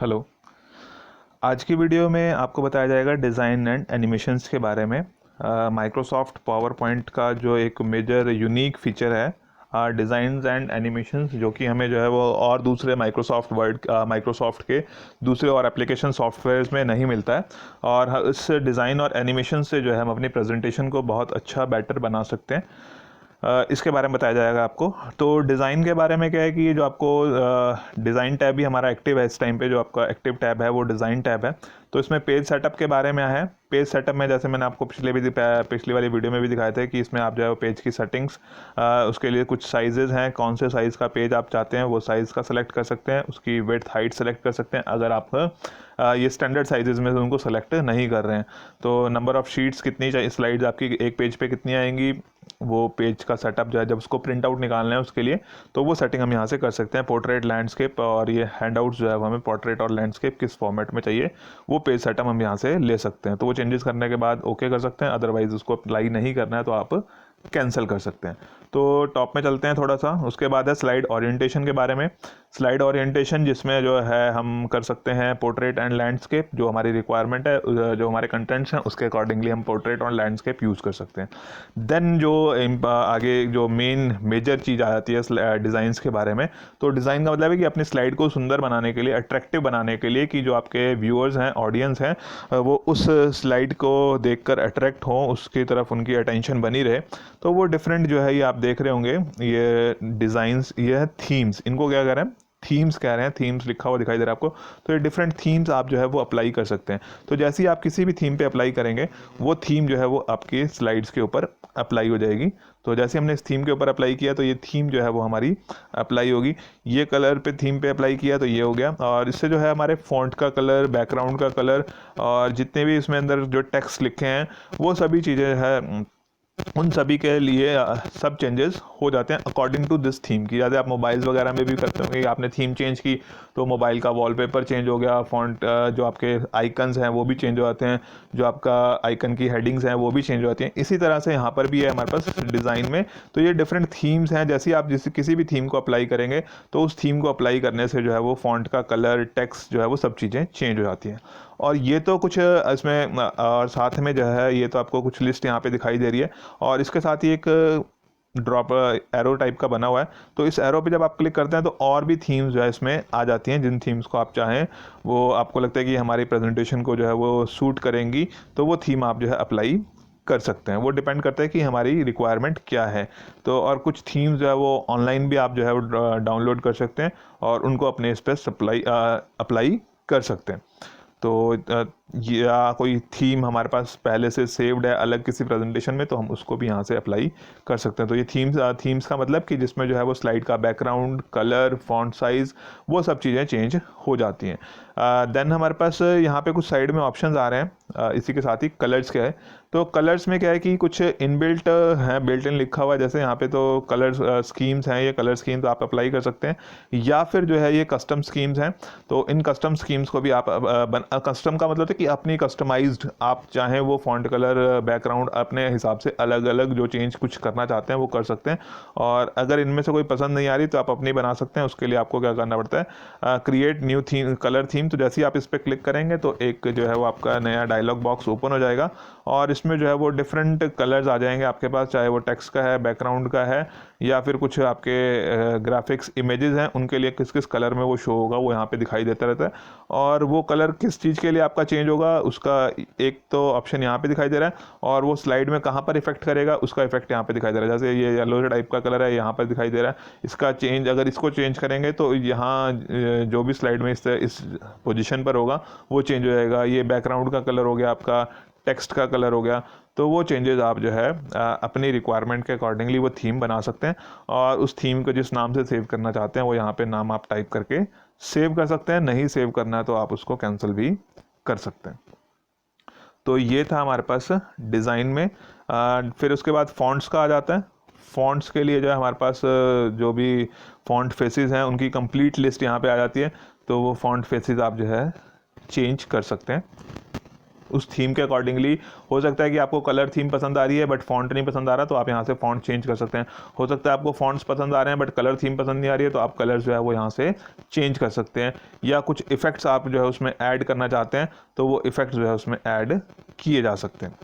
Hello. आज की video में आपको बताया जाएगा डिज़ाइन एंड एनिमेशंस के बारे में। माइक्रोसॉफ्ट पावर पॉइंट का जो एक मेजर यूनिक फीचर है डिज़ाइंस एंड एनिमेशंस, जो कि हमें जो है वो और दूसरे माइक्रोसॉफ्ट के दूसरे और एप्लीकेशन सॉफ्टवेयर्स में नहीं मिलता है। और इस डिज़ाइन और एनिमेशन से जो है हम अपनी प्रेजेंटेशन को बहुत अच्छा बेटर बना सकते हैं। इसके बारे में बताया जाएगा आपको। तो डिज़ाइन के बारे में क्या है कि ये जो आपको डिज़ाइन टैब भी हमारा एक्टिव है इस टाइम पे, जो आपका एक्टिव टैब है वो डिज़ाइन टैब है। तो इसमें पेज सेटअप के बारे में है। पेज सेटअप में जैसे मैंने आपको पिछली वाली वीडियो में भी दिखाया था कि इसमें आप जो है पेज की सेटिंग्स, उसके लिए कुछ साइजेस हैं, कौन से साइज़ का पेज आप चाहते हैं वो साइज़ का सेलेक्ट कर सकते हैं, उसकी विड्थ हाइट सेलेक्ट कर सकते हैं। अगर आप ये स्टैंडर्ड साइजेस में से उनको सेलेक्ट नहीं कर रहे हैं तो नंबर ऑफ़ शीट्स कितनी चाहिए, स्लाइड्स आपकी एक पेज पे कितनी आएंगी, वो पेज का सेटअप जो है जब उसको प्रिंट आउट निकालना है उसके लिए, तो वो सेटिंग हम यहाँ से कर सकते हैं। पोर्ट्रेट, लैंडस्केप और ये हैंडआउट्स जो है वो हमें पोर्ट्रेट और लैंडस्केप किस फॉर्मेट में चाहिए वो पेज सेटअप हम यहाँ से ले सकते हैं। तो वो चेंजेस करने के बाद ओके कर सकते हैं, अदरवाइज उसको अप्लाई नहीं करना है तो आप कैंसिल कर सकते हैं। तो टॉप में चलते हैं थोड़ा सा। उसके बाद है स्लाइड ओरिएंटेशन के बारे में। स्लाइड ओरिएंटेशन जिसमें जो है हम कर सकते हैं पोर्ट्रेट एंड लैंडस्केप, जो हमारी रिक्वायरमेंट है, जो हमारे कंटेंट्स हैं उसके अकॉर्डिंगली हम पोर्ट्रेट और लैंडस्केप यूज़ कर सकते हैं। देन जो आगे जो मेजर चीज़ आ जाती है डिज़ाइंस के बारे में। तो डिज़ाइन का मतलब है कि अपनी स्लाइड को सुंदर बनाने के लिए, अट्रैक्टिव बनाने के लिए, कि जो आपके व्यूअर्स हैं, ऑडियंस हैं, वो उस स्लाइड को देखकर अट्रैक्ट हों, उसकी तरफ उनकी अटेंशन बनी रहे। तो वो डिफरेंट जो है ये आप देख रहे होंगे, ये डिज़ाइंस, ये है थीम्स, इनको क्या कह रहे हैं, थीम्स कह रहे हैं। थीम्स लिखा हुआ दिखाई दे रहा है आपको। तो ये डिफरेंट थीम्स आप जो है वो अप्लाई कर सकते हैं। तो जैसे ही आप किसी भी थीम पे अप्लाई करेंगे वो थीम जो है वो आपकी स्लाइड्स के ऊपर अप्लाई हो जाएगी। तो जैसे हमने इस थीम के ऊपर अप्लाई किया तो ये थीम जो है वो हमारी अप्लाई होगी। ये कलर पे थीम पे अप्लाई किया तो ये हो गया। और इससे जो है हमारे फॉन्ट का कलर, बैकग्राउंड का कलर और जितने भी इसमें अंदर जो टेक्स्ट लिखे हैं वो सभी चीज़ें हैं, उन सभी के लिए सब चेंजेस हो जाते हैं अकॉर्डिंग टू दिस थीम की। जैसे आप मोबाइल्स वगैरह में भी करते होंगे, आपने थीम चेंज की तो मोबाइल का वॉलपेपर चेंज हो गया, फॉन्ट, जो आपके आइकन्स हैं वो भी चेंज हो जाते हैं, जो आपका आइकन की हेडिंग्स हैं वो भी चेंज हो जाती हैं। इसी तरह से यहाँ पर भी है हमारे पास डिज़ाइन में। तो ये डिफरेंट थीम्स हैं। जैसे आप किसी भी थीम को अप्लाई करेंगे तो उस थीम को अप्लाई करने से जो है वो फॉन्ट का कलर, टेक्स्ट जो है वो सब चीज़ें चेंज हो जाती हैं। और ये तो कुछ इसमें और साथ में जो है ये तो आपको कुछ लिस्ट यहाँ पे दिखाई दे रही है और इसके साथ ही एक ड्रॉप एरो टाइप का बना हुआ है। तो इस एरो पे जब आप क्लिक करते हैं तो और भी थीम्स जो है इसमें आ जाती हैं, जिन थीम्स को आप चाहें, वो आपको लगता है कि हमारी प्रेजेंटेशन को जो है वो सूट करेंगी, तो वो थीम आप जो है अप्लाई कर सकते हैं। वो डिपेंड करता है कि हमारी रिक्वायरमेंट क्या है। तो और कुछ थीम्स जो है वो ऑनलाइन भी आप जो है वो डाउनलोड कर सकते हैं और उनको अपने इस पर अप्लाई कर सकते हैं। तो या कोई थीम हमारे पास पहले से सेव्ड है अलग किसी प्रेजेंटेशन में तो हम उसको भी यहाँ से अप्लाई कर सकते हैं। तो ये थीम्स का मतलब कि जिसमें जो है वो स्लाइड का बैकग्राउंड, कलर, फॉन्ट साइज़, वो सब चीज़ें चेंज हो जाती हैं। देन हमारे पास यहाँ पे कुछ साइड में ऑप्शंस आ रहे हैं। इसी के साथ ही कलर्स क्या है, तो कलर्स में क्या है कि कुछ इनबिल्ट है, बिल्ट इन लिखा हुआ है। जैसे यहाँ पे तो कलर स्कीम्स हैं, ये कलर स्कीम्स आप अप्लाई कर सकते हैं, या फिर जो है ये कस्टम स्कीम्स हैं। तो इन कस्टम स्कीम्स को भी आप कस्टम का मतलब है कि अपनी कस्टमाइज्ड, आप चाहें वो फॉन्ट कलर, बैकग्राउंड अपने हिसाब से अलग अलग जो चेंज कुछ करना चाहते हैं वो कर सकते हैं। और अगर इनमें से कोई पसंद नहीं आ रही तो आप अपनी बना सकते हैं। उसके लिए आपको क्या करना पड़ता है, create new theme, colour theme. तो जैसे ही आप इस पर क्लिक करेंगे तो एक जो है वो आपका नया डायलॉग बॉक्स ओपन हो जाएगा और इसमें जो है वो डिफरेंट कलर्स आ जाएंगे आपके पास, चाहे वो टेक्स्ट का है, बैकग्राउंड का है, या फिर कुछ आपके ग्राफिक्स इमेजेस हैं, उनके लिए किस किस कलर में वो शो होगा वो यहाँ पे दिखाई देता रहता है। और वो कलर किस चीज़ के लिए आपका चेंज होगा उसका एक तो ऑप्शन यहाँ पे दिखाई दे रहा है, और वो स्लाइड में कहाँ पर इफेक्ट करेगा उसका इफेक्ट यहाँ पे दिखाई दे रहा है। जैसे ये येलो टाइप का कलर है यहाँ पर दिखाई दे रहा है, इसका चेंज, अगर इसको चेंज करेंगे तो यहाँ जो भी स्लाइड में इस पोजिशन पर होगा वो चेंज हो जाएगा। ये बैकग्राउंड का कलर हो गया, आपका टेक्स्ट का कलर हो गया। तो वो चेंजेस आप जो है अपनी रिक्वायरमेंट के अकॉर्डिंगली वो थीम बना सकते हैं और उस थीम को जिस नाम से सेव करना चाहते हैं वो यहाँ पे नाम आप टाइप करके सेव कर सकते हैं। नहीं सेव करना है तो आप उसको कैंसिल भी कर सकते हैं। तो ये था हमारे पास डिज़ाइन में। फिर उसके बाद फॉन्ट्स का आ जाता है। फॉन्ट्स के लिए जो है हमारे पास जो भी फॉन्ट फेसेस हैं उनकी कंप्लीट लिस्ट यहाँ पे आ जाती है। तो वो फॉन्ट फेसेस आप जो है चेंज कर सकते हैं। उस थीम के अकॉर्डिंगली। हो सकता है कि आपको कलर थीम पसंद आ रही है बट फॉन्ट नहीं पसंद आ रहा, तो आप यहाँ से फॉन्ट चेंज कर सकते हैं। हो सकता है आपको फॉन्ट्स पसंद आ रहे हैं बट कलर थीम पसंद नहीं आ रही है, तो आप कलर जो है वो यहाँ से चेंज कर सकते हैं। या कुछ इफ़ेक्ट्स आप जो है उसमें ऐड करना चाहते हैं तो वो इफ़ेक्ट्स जो है उसमें ऐड किए जा सकते हैं।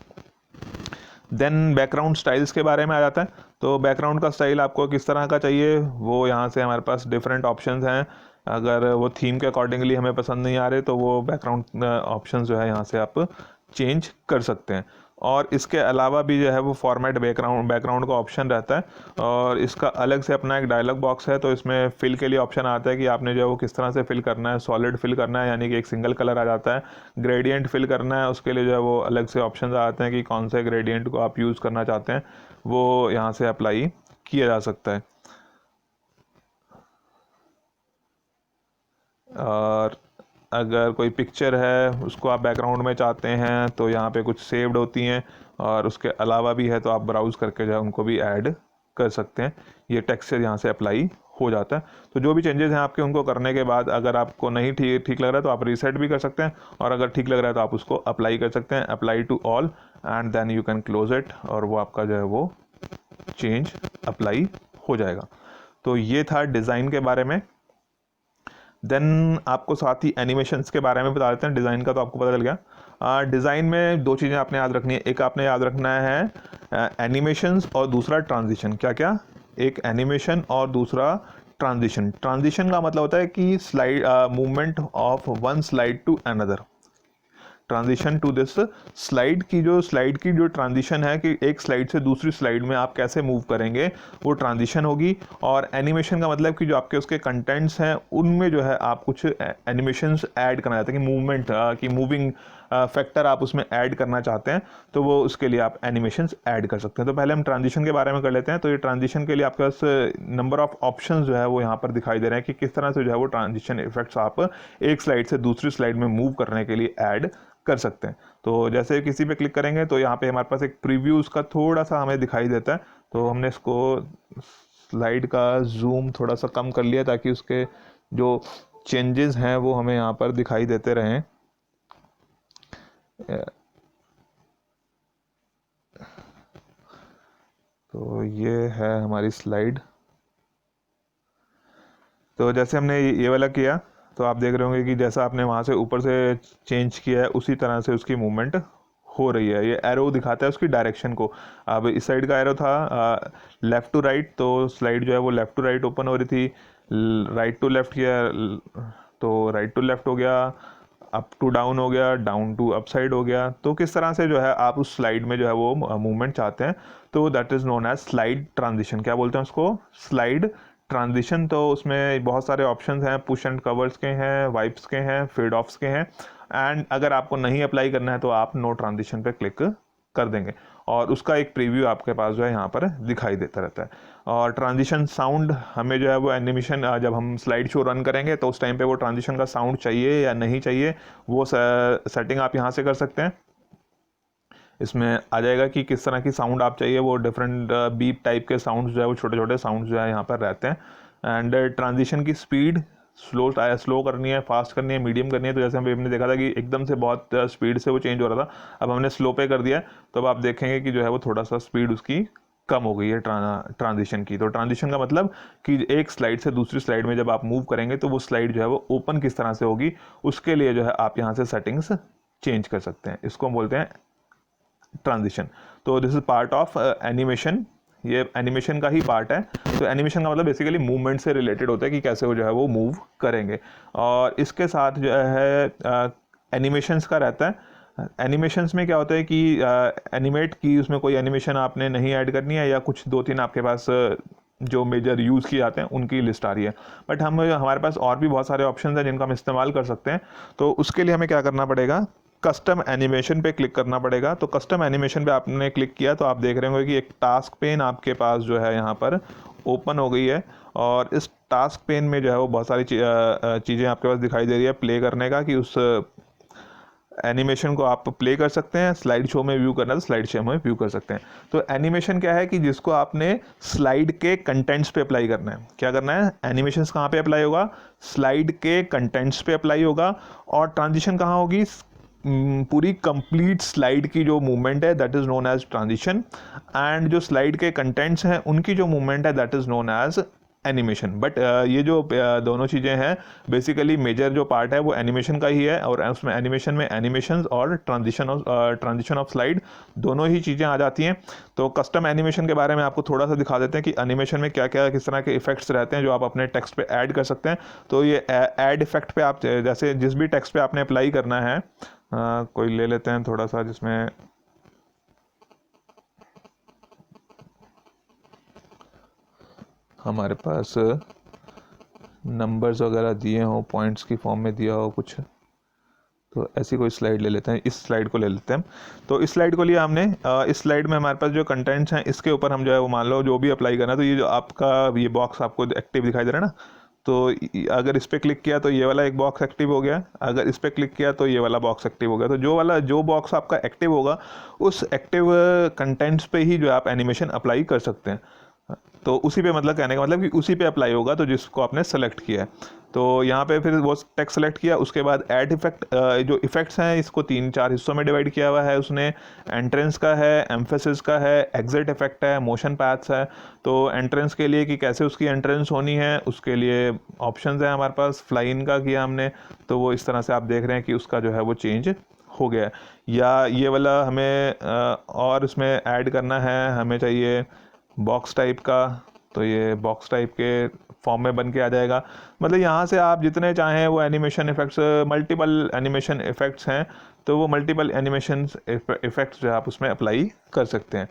देन बैकग्राउंड स्टाइल्स के बारे में आ जाता है। तो बैकग्राउंड का स्टाइल आपको किस तरह का चाहिए, वो यहाँ से हमारे पास डिफरेंट ऑप्शंस हैं। अगर वो थीम के अकॉर्डिंगली हमें पसंद नहीं आ रहे तो वो बैकग्राउंड ऑप्शंस जो है यहाँ से आप चेंज कर सकते हैं। और इसके अलावा भी जो है वो फॉर्मेट बैकग्राउंड का ऑप्शन रहता है, और इसका अलग से अपना एक डायलॉग बॉक्स है। तो इसमें फिल के लिए ऑप्शन आता है कि आपने जो है वो किस तरह से फिल करना है। सॉलिड फिल करना है यानी कि एक सिंगल कलर आ जाता है। ग्रेडियंट फिल करना है, उसके लिए जो है वो अलग से ऑप्शन आते हैं कि कौन से ग्रेडियंट को आप यूज़ करना चाहते हैं, वो यहाँ से अप्लाई किया जा सकता है। और अगर कोई पिक्चर है उसको आप बैकग्राउंड में चाहते हैं तो यहाँ पे कुछ सेव्ड होती हैं, और उसके अलावा भी है तो आप ब्राउज़ करके जो है उनको भी ऐड कर सकते हैं। ये टेक्सचर यहाँ से अप्लाई हो जाता है। तो जो भी चेंजेस हैं आपके, उनको करने के बाद अगर आपको नहीं ठीक लग रहा है तो आप रीसेट भी कर सकते हैं, और अगर ठीक लग रहा है तो आप उसको अप्लाई कर सकते हैं, apply to all, and then you can close it, और वो आपका जो है वो चेंज अप्लाई हो जाएगा। तो ये था डिज़ाइन के बारे में। देन आपको साथ ही एनिमेशंस के बारे में बता देते हैं। डिज़ाइन का तो आपको पता चल गया। डिज़ाइन में दो चीज़ें आपने याद रखनी है। एक आपने याद रखना है एनिमेशंस, और दूसरा ट्रांजिशन। क्या क्या? एक एनिमेशन और दूसरा ट्रांजिशन। ट्रांजिशन का मतलब होता है कि slide movement of one slide to another. Transition to this slide की जो ट्रांजिशन है कि एक स्लाइड से दूसरी स्लाइड में आप कैसे मूव करेंगे, वो ट्रांजिशन होगी। और एनिमेशन का मतलब कि जो आपके उसके कंटेंट्स हैं उनमें जो है आप कुछ एनिमेशंस ऐड करना चाहते हैं, कि मूवमेंट की मूविंग फैक्टर आप उसमें ऐड करना चाहते हैं, तो वो उसके लिए आप एनिमेशंस ऐड कर सकते हैं। तो पहले हम ट्रांजिशन के बारे में कर लेते हैं। तो ये ट्रांजिशन के लिए आपके पास नंबर ऑफ ऑप्शंस जो है वो यहाँ पर दिखाई दे रहे हैं कि किस तरह से जो है वो ट्रांजिशन इफेक्ट्स आप एक स्लाइड से दूसरी स्लाइड में मूव करने के लिए ऐड कर सकते हैं। तो जैसे किसी पे क्लिक करेंगे तो यहाँ पे हमारे पास एक प्रीव्यू उसका थोड़ा सा हमें दिखाई देता है। तो हमने इसको स्लाइड का जूम थोड़ा सा कम कर लिया ताकि उसके जो चेंजेस हैं वो हमें यहाँ पर दिखाई देते रहें। तो ये है हमारी स्लाइड। तो जैसे हमने ये वाला किया तो आप देख रहे होंगे कि जैसा आपने वहाँ से ऊपर से चेंज किया है उसी तरह से उसकी मूवमेंट हो रही है। ये एरो दिखाता है उसकी डायरेक्शन को। अब इस साइड का एरो था लेफ़्ट टू राइट, तो स्लाइड जो है वो लेफ़्ट टू राइट ओपन हो रही थी। राइट टू लेफ़्ट किया तो राइट टू लेफ़्ट हो गया, अप टू डाउन हो गया, डाउन टू अप साइड हो गया। तो किस तरह से जो है आप उस स्लाइड में जो है वो मूवमेंट चाहते हैं, तो that is known as slide transition. क्या बोलते हैं उसको? Slide transition. तो उसमें बहुत सारे ऑप्शंस हैं, पुश एंड कवर्स के हैं, वाइप्स के हैं, फेड ऑफ्स के हैं। एंड अगर आपको नहीं अप्लाई करना है तो आप नो ट्रांजिशन पे क्लिक कर देंगे, और उसका एक प्रीव्यू आपके पास जो है यहाँ पर दिखाई देता रहता है। और ट्रांजिशन साउंड हमें जो है वो एनिमेशन जब हम स्लाइड शो रन करेंगे तो उस टाइम पे वो ट्रांजिशन का साउंड चाहिए या नहीं चाहिए, वो सेटिंग आप यहाँ से कर सकते हैं। इसमें आ जाएगा कि किस तरह की साउंड आप चाहिए। वो डिफरेंट बीप टाइप के साउंड्स जो है वो छोटे छोटे साउंड्स जो है यहाँ पर रहते हैं। एंड ट्रांजिशन की स्पीड स्लो करनी है, फास्ट करनी है, मीडियम करनी है। तो जैसे हमने देखा था कि एकदम से बहुत स्पीड से वो चेंज हो रहा था, अब हमने स्लो पे कर दिया तो अब आप देखेंगे कि जो है वो थोड़ा सा स्पीड उसकी कम हो गई है ट्रांजिशन की। तो ट्रांजिशन का मतलब कि एक स्लाइड से दूसरी स्लाइड में जब आप मूव करेंगे तो वो स्लाइड जो है वो ओपन किस तरह से होगी, उसके लिए जो है आप यहाँ से सेटिंग्स चेंज कर सकते हैं। इसको हम बोलते हैं ट्रांजिशन। तो this is part of animation, ये एनिमेशन का ही पार्ट है। तो एनिमेशन का मतलब बेसिकली मूवमेंट से रिलेटेड होता है कि कैसे वो जो है वो मूव करेंगे। और इसके साथ जो है एनिमेशंस का रहता है। एनिमेशंस में क्या होता है कि एनिमेट की उसमें कोई एनिमेशन आपने नहीं ऐड करनी है, या कुछ दो तीन आपके पास जो मेजर यूज़ किए जाते हैं उनकी लिस्ट आ रही है। बट हमारे पास और भी बहुत सारे ऑप्शन हैं जिनका हम इस्तेमाल कर सकते हैं। तो उसके लिए हमें क्या करना पड़ेगा? कस्टम एनिमेशन पे क्लिक करना पड़ेगा। तो कस्टम एनिमेशन पे आपने क्लिक किया तो आप देख रहे होंगे कि एक टास्क पेन आपके पास जो है यहाँ पर ओपन हो गई है, और इस टास्क पेन में जो है वो बहुत सारी चीज़ें आपके पास दिखाई दे रही है प्ले करने का, कि उस एनिमेशन को आप प्ले कर सकते हैं। स्लाइड शो में व्यू करना है तो स्लाइड शो में व्यू कर सकते हैं। तो एनिमेशन क्या है कि जिसको आपने स्लाइड के कंटेंट्स पे अप्लाई करना है। क्या करना है? एनिमेशंस कहाँ पे अप्लाई होगा? स्लाइड के कंटेंट्स पे अप्लाई होगा। और ट्रांजिशन कहाँ होगी? पूरी कंप्लीट स्लाइड की जो मूवमेंट है that is known as transition, and जो स्लाइड के कंटेंट्स हैं उनकी जो मूवमेंट है that is known as animation. But ये जो दोनों चीज़ें हैं बेसिकली मेजर जो पार्ट है वो एनिमेशन का ही है, और उसमें एनिमेशन में एनिमेशन और ट्रांजिशन ऑफ स्लाइड दोनों ही चीज़ें आ जाती हैं। तो कस्टम एनिमेशन के बारे में आपको थोड़ा सा दिखा देते हैं कि एनिमेशन में क्या क्या किस तरह के इफेक्ट्स रहते हैं जो आप अपने टेक्स्ट पे ऐड कर सकते हैं। तो ये ऐड इफेक्ट पे आप जैसे जिस भी टेक्स्ट पे आपने अप्लाई करना है, कोई ले लेते हैं थोड़ा सा जिसमें हमारे पास नंबर्स वगैरह दिए हों, पॉइंट्स की फॉर्म में दिया हो कुछ, तो ऐसी कोई स्लाइड ले लेते हैं। इस स्लाइड को ले लेते हैं। तो इस स्लाइड को लिया हमने। इस स्लाइड में हमारे पास जो कंटेंट्स हैं इसके ऊपर हम जो है वो मान लो जो भी अप्लाई करना है, तो ये जो आपका ये बॉक्स आपको एक्टिव दिखाई दे रहा है ना, तो अगर इस पर क्लिक किया तो ये वाला एक बॉक्स एक्टिव हो गया, अगर इस पर क्लिक किया तो ये वाला बॉक्स एक्टिव हो गया। तो जो बॉक्स आपका एक्टिव होगा उस एक्टिव कंटेंट्स पे ही जो है आप एनिमेशन अप्लाई कर सकते हैं। तो उसी पे मतलब कहने का मतलब कि उसी पे अप्लाई होगा तो जिसको आपने सेलेक्ट किया है। तो यहाँ पे फिर वो टेक्स्ट सेलेक्ट किया, उसके बाद ऐड इफेक्ट, जो इफेक्ट्स हैं इसको 3-4 हिस्सों में डिवाइड किया हुआ है उसने। एंट्रेंस का है, एम्फेसिस का है, एग्जिट इफेक्ट है, मोशन पैथ्स है। तो एंट्रेंस के लिए कि कैसे उसकी एंट्रेंस होनी है उसके लिए ऑप्शंस हैं हमारे पास। फ्लाई इन का किया हमने तो वो इस तरह से आप देख रहे हैं कि उसका जो है वो चेंज हो गया है। या ये वाला हमें और इसमें ऐड करना है, हमें चाहिए बॉक्स टाइप का, तो ये बॉक्स टाइप के फॉर्म में बन के आ जाएगा। मतलब यहाँ से आप जितने चाहें वो animation effects, multiple animation effects हैं तो वो मल्टीपल एनिमेशन इफेक्ट्स जो आप उसमें अप्लाई कर सकते हैं।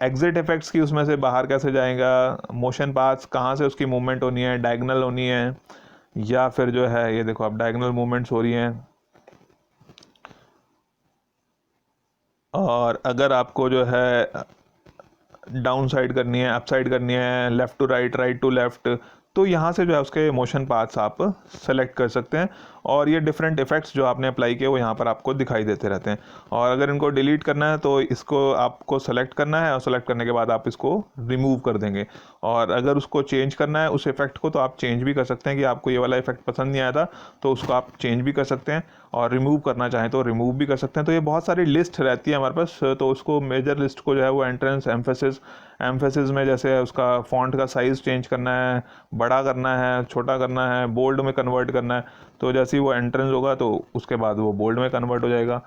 एग्जिट इफेक्ट्स की उसमें से बाहर कैसे जाएगा, मोशन पाथ्स कहाँ से उसकी मूवमेंट होनी है, डायगोनल होनी है, या फिर जो है ये देखो आप डायगोनल मूवमेंट्स हो रही हैं। और अगर आपको जो है डाउन साइड करनी है, अप साइड करनी है, left to right, right to left, तो यहाँ से जो है उसके मोशन पाथ्स आप सेलेक्ट कर सकते हैं। और ये डिफरेंट इफेक्ट्स जो आपने अप्लाई किए वो यहाँ पर आपको दिखाई देते रहते हैं। और अगर इनको डिलीट करना है तो इसको आपको सेलेक्ट करना है, और सेलेक्ट करने के बाद आप इसको रिमूव कर देंगे। और अगर उसको चेंज करना है उस इफेक्ट को तो आप चेंज भी कर सकते हैं कि आपको ये वाला इफेक्ट पसंद नहीं आया था तो उसको आप चेंज भी कर सकते हैं, और रिमूव करना चाहें तो रिमूव भी कर सकते हैं। तो ये बहुत सारी लिस्ट रहती है हमारे पास। तो उसको मेजर लिस्ट को जो है वो एंट्रेंस, एम्फेसिस में जैसे उसका फॉन्ट का साइज़ चेंज करना है, बड़ा करना है, छोटा करना है, बोल्ड में कन्वर्ट करना है, तो जैसे ही वो एंट्रेंस होगा तो उसके बाद वो बोल्ड में कन्वर्ट हो जाएगा।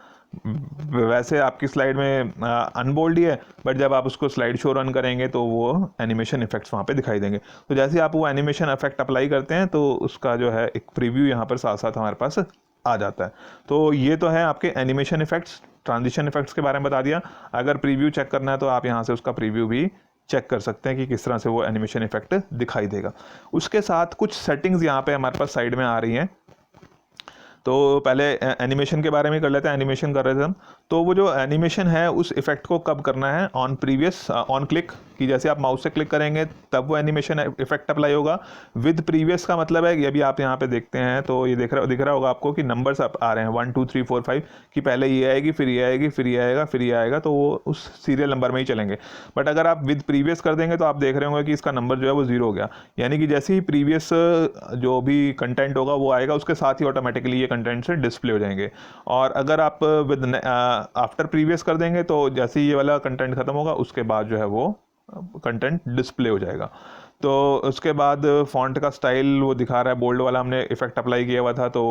वैसे आपकी स्लाइड में अनबोल्ड ही है, बट जब आप उसको स्लाइड शो रन करेंगे तो वो एनिमेशन इफेक्ट्स वहाँ पे दिखाई देंगे। तो जैसे ही आप वो एनिमेशन इफेक्ट अप्लाई करते हैं तो उसका जो है एक प्रीव्यू यहाँ पर साथ साथ हमारे पास आ जाता है। तो ये तो है आपके एनिमेशन इफेक्ट्स। ट्रांजिशन इफेक्ट्स के बारे में बता दिया। अगर प्रीव्यू चेक करना है तो आप यहाँ से उसका प्रीव्यू भी चेक कर सकते हैं कि किस तरह से वो एनिमेशन इफेक्ट दिखाई देगा। उसके साथ कुछ सेटिंग्स यहाँ पे हमारे पास साइड में आ रही हैं। तो पहले एनिमेशन के बारे में कर लेते हैं। एनिमेशन कर रहे थे हम, तो वो जो एनिमेशन है उस इफेक्ट को कब करना है, ऑन प्रीवियस, ऑन क्लिक, कि जैसे आप माउस से क्लिक करेंगे तब वो एनिमेशन इफेक्ट अप्लाई होगा। विद प्रीवियस का मतलब है कि अभी आप यहाँ पे देखते हैं तो ये दिख रहा होगा आपको कि नंबर्स आ रहे हैं 1 2 3 4 5, कि पहले ये आएगी, फिर ये आएगी, फिर ये आएगा, फिर ये आएगा, तो वो उस सीरियल नंबर में ही चलेंगे। बट अगर आप विद प्रीवियस कर देंगे तो आप देख रहे होंगे कि इसका नंबर जो है वो 0 हो गया, यानी कि जैसे ही प्रीवियस जो भी कंटेंट होगा वो आएगा उसके साथ ही ऑटोमेटिकली ये कंटेंट से डिस्प्ले हो जाएंगे। और अगर आप विद आफ्टर प्रीवियस कर देंगे तो जैसे ही ये वाला कंटेंट खत्म होगा उसके बाद जो है वो कंटेंट डिस्प्ले हो जाएगा। तो उसके बाद फॉन्ट का स्टाइल वो दिखा रहा है, बोल्ड वाला हमने इफेक्ट अप्लाई किया हुआ था तो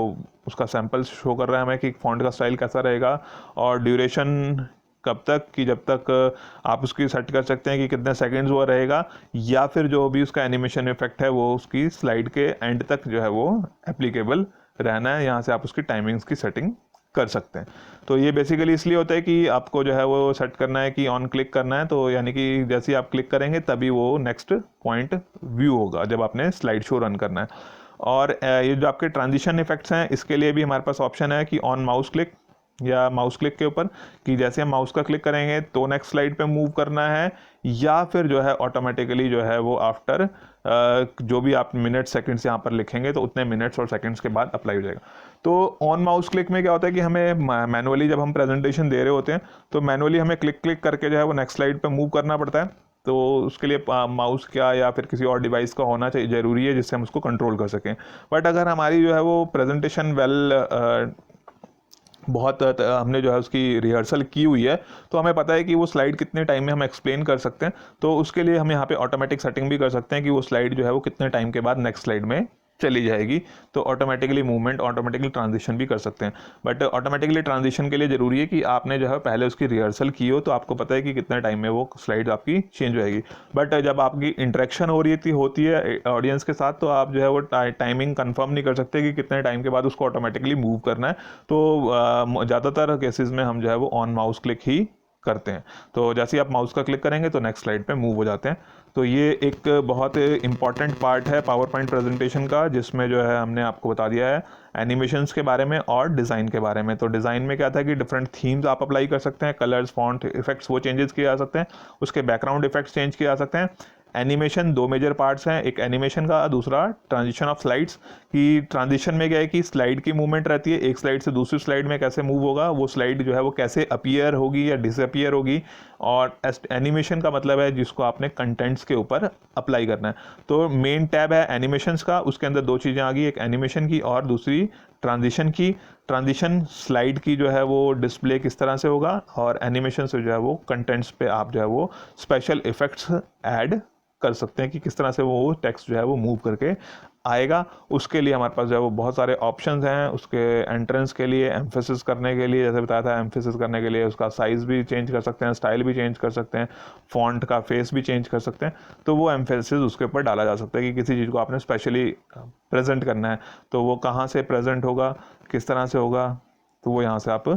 उसका सैंपल शो कर रहा है हमें कि फॉन्ट का स्टाइल कैसा रहेगा, और ड्यूरेशन कब तक, कि जब तक आप उसकी सेट कर सकते हैं कि कितने सेकंड्स वो रहेगा, या फिर जो भी उसका एनिमेशन इफेक्ट है वो उसकी स्लाइड के एंड तक जो है वो एप्लीकेबल रहना है। यहाँ से आप उसकी टाइमिंग्स की सेटिंग कर सकते हैं। तो ये बेसिकली इसलिए होता है कि आपको जो है वो सेट करना है कि ऑन क्लिक करना है, तो यानी कि जैसे ही आप क्लिक करेंगे तभी वो नेक्स्ट पॉइंट व्यू होगा जब आपने स्लाइड शो रन करना है। और ये जो आपके ट्रांजिशन इफेक्ट्स हैं इसके लिए भी हमारे पास ऑप्शन है कि ऑन माउस क्लिक या माउस क्लिक के ऊपर, कि जैसे हम माउस का क्लिक करेंगे तो नेक्स्ट स्लाइड पे मूव करना है, या फिर जो है ऑटोमेटिकली जो है वो आफ्टर जो भी आप मिनट सेकंड्स यहाँ पर लिखेंगे तो उतने मिनट्स और सेकंड्स के बाद अप्लाई हो जाएगा। तो ऑन माउस क्लिक में क्या होता है कि हमें मैनुअली जब हम प्रेजेंटेशन दे रहे होते हैं तो मैनुअली हमें क्लिक करके जो है वो नेक्स्ट स्लाइड पे मूव करना पड़ता है। तो उसके लिए माउस क्या या फिर किसी और डिवाइस का होना चाहिए, ज़रूरी है, जिससे हम उसको कंट्रोल कर सकें। बट अगर हमारी जो है वो प्रेजेंटेशन वेल हमने जो है उसकी रिहर्सल की हुई है, तो हमें पता है कि वो स्लाइड कितने टाइम में हम एक्सप्लेन कर सकते हैं। तो उसके लिए हम यहाँ पे ऑटोमेटिक सेटिंग भी कर सकते हैं कि वो स्लाइड जो है वो कितने टाइम के बाद नेक्स्ट स्लाइड में चली जाएगी। तो ऑटोमेटिकली मूवमेंट, ऑटोमेटिकली ट्रांजिशन भी कर सकते हैं। बट ऑटोमेटिकली ट्रांजिशन के लिए ज़रूरी है कि आपने जो है पहले उसकी रिहर्सल की हो, तो आपको पता है कि कितने टाइम में वो स्लाइड आपकी चेंज होएगी। बट जब आपकी इंटरेक्शन होती है ऑडियंस के साथ, तो आप जो है वो टाइमिंग कंफर्म नहीं कर सकते कि कितने टाइम के बाद उसको ऑटोमेटिकली मूव करना है। तो ज़्यादातर केसेस में हम जो है वो ऑन माउस क्लिक ही करते हैं। तो जैसे ही आप माउस का क्लिक करेंगे तो नेक्स्ट स्लाइड पे मूव हो जाते हैं। तो ये एक बहुत इंपॉर्टेंट पार्ट है पावर पॉइंट प्रेजेंटेशन का, जिसमें जो है हमने आपको बता दिया है एनिमेशंस के बारे में और डिज़ाइन के बारे में। तो डिज़ाइन में क्या था कि डिफरेंट थीम्स आप अप्लाई कर सकते हैं, कलर्स, फॉन्ट, इफेक्ट्स वो चेंजेस किए जा सकते हैं, उसके बैकग्राउंड इफेक्ट्स चेंज किए जा सकते हैं। एनिमेशन 2 मेजर पार्ट्स हैं, एक एनिमेशन का, दूसरा ट्रांजिशन ऑफ स्लाइड्स। कि ट्रांजिशन में क्या है कि स्लाइड की मूवमेंट रहती है, एक स्लाइड से दूसरी स्लाइड में कैसे मूव होगा, वो स्लाइड जो है वो कैसे अपीयर होगी या डिसअपीयर होगी। और एनिमेशन का मतलब है जिसको आपने कंटेंट्स के ऊपर अप्लाई करना है। तो मेन टैब है एनिमेशंस का, उसके अंदर 2 चीज़ें आ गई, एक एनिमेशन की और दूसरी ट्रांजिशन की। ट्रांजिशन स्लाइड की जो है वो डिस्प्ले किस तरह से होगा, और एनिमेशन से जो है वो कंटेंट्स पे आप जो है वो स्पेशल इफेक्ट्स ऐड कर सकते हैं कि किस तरह से वो टेक्स्ट जो है वो मूव करके आएगा। उसके लिए हमारे पास जो है वो बहुत सारे ऑप्शंस हैं। उसके एंट्रेंस के लिए, एम्फेसिस करने के लिए, जैसे बताया था, एम्फेसिस करने के लिए उसका साइज़ भी चेंज कर सकते हैं, स्टाइल भी चेंज कर सकते हैं, फॉन्ट का फेस भी चेंज कर सकते हैं। तो वो एम्फेसिस उसके ऊपर डाला जा सकता है कि किसी चीज़ को आपने स्पेशली प्रेजेंट करना है, तो वो कहाँ से प्रेजेंट होगा, किस तरह से होगा, तो वो यहाँ से आप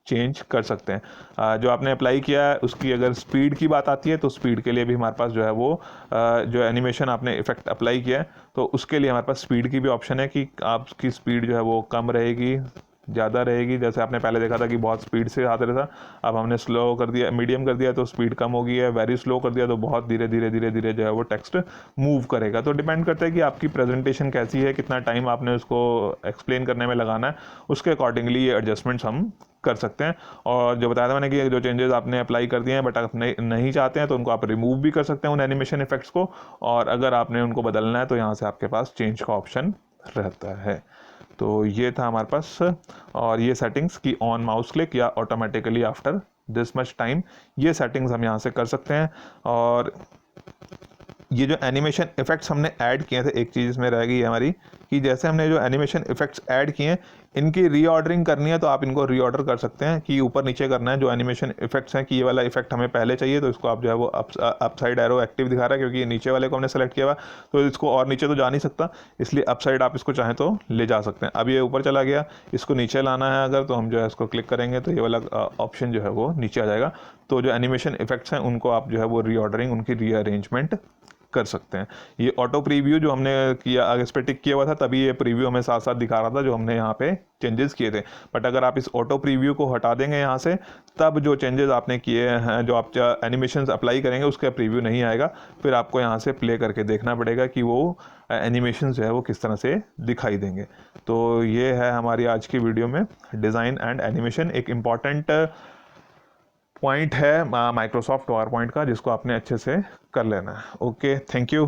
चेंज कर सकते हैं। जो आपने अप्लाई किया है उसकी अगर स्पीड की बात आती है, तो स्पीड के लिए भी हमारे पास जो है वो जो एनिमेशन आपने इफेक्ट अप्लाई किया है, तो उसके लिए हमारे पास स्पीड की भी ऑप्शन है कि आपकी स्पीड जो है वो कम रहेगी, ज़्यादा रहेगी। जैसे आपने पहले देखा था कि बहुत स्पीड से आता था, अब हमने स्लो कर दिया, मीडियम कर दिया तो स्पीड कम हो गई है, वेरी स्लो कर दिया तो बहुत धीरे धीरे धीरे धीरे जो है वो टेक्स्ट मूव करेगा। तो डिपेंड करता है कि आपकी प्रेजेंटेशन कैसी है, कितना टाइम आपने उसको एक्सप्लेन करने में लगाना है, उसके अकॉर्डिंगली ये एडजस्टमेंट्स हम कर सकते हैं। और जो बताया था मैंने कि जो चेंजेस आपने अप्लाई कर दिए हैं बट आप नहीं चाहते हैं, तो उनको आप रिमूव भी कर सकते हैं उन एनिमेशन इफेक्ट्स को, और अगर आपने उनको बदलना है तो यहाँ से आपके पास चेंज का ऑप्शन रहता है। तो ये था हमारे पास, और ये सेटिंग्स की ऑन माउस क्लिक या automatically after this much time, ये सेटिंग्स हम यहाँ से कर सकते हैं। और ये जो एनिमेशन इफेक्ट्स हमने ऐड किए थे, एक चीज़ इसमें रह गई है हमारी, कि जैसे हमने जो एनिमेशन इफेक्ट्स ऐड किए हैं, इनकी रीऑर्डरिंग करनी है तो आप इनको रीऑर्डर कर सकते हैं कि ऊपर नीचे करना है। जो एनिमेशन इफेक्ट्स हैं कि ये वाला इफेक्ट हमें पहले चाहिए, तो इसको आप जो है वो अपसाइड एरो एक्टिव दिखा रहा है, क्योंकि नीचे वाले को हमने सेलेक्ट किया हुआ, तो इसको और नीचे तो जा नहीं सकता, इसलिए अपसाइड आप इसको चाहें तो ले जा सकते हैं। अब ये ऊपर चला गया, इसको नीचे लाना है अगर, तो हम जो है इसको क्लिक करेंगे तो ये वाला ऑप्शन जो है वो नीचे आ जाएगा। तो जो एनिमेशन इफेक्ट्स हैं उनको आप जो है वो रीऑर्डरिंग, उनकी रीअरेंजमेंट कर सकते हैं। ये ऑटो प्रीव्यू जो हमने किया, आगे इस पर टिक किया हुआ था, तभी ये प्रीव्यू हमें साथ साथ दिखा रहा था जो हमने यहाँ पे चेंजेस किए थे। बट अगर आप इस ऑटो प्रीव्यू को हटा देंगे यहाँ से, तब जो चेंजेस आपने किए हैं, जो आप एनिमेशंस अप्लाई करेंगे, उसका प्रीव्यू नहीं आएगा। फिर आपको यहाँ से प्ले करके देखना पड़ेगा कि वो एनिमेशन जो है वो किस तरह से दिखाई देंगे। तो ये है हमारी आज की वीडियो में डिज़ाइन एंड एनिमेशन, एक इम्पॉर्टेंट पॉइंट है माइक्रोसॉफ्ट पावर पॉइंट का, जिसको आपने अच्छे से कर लेना है। Okay, thank you.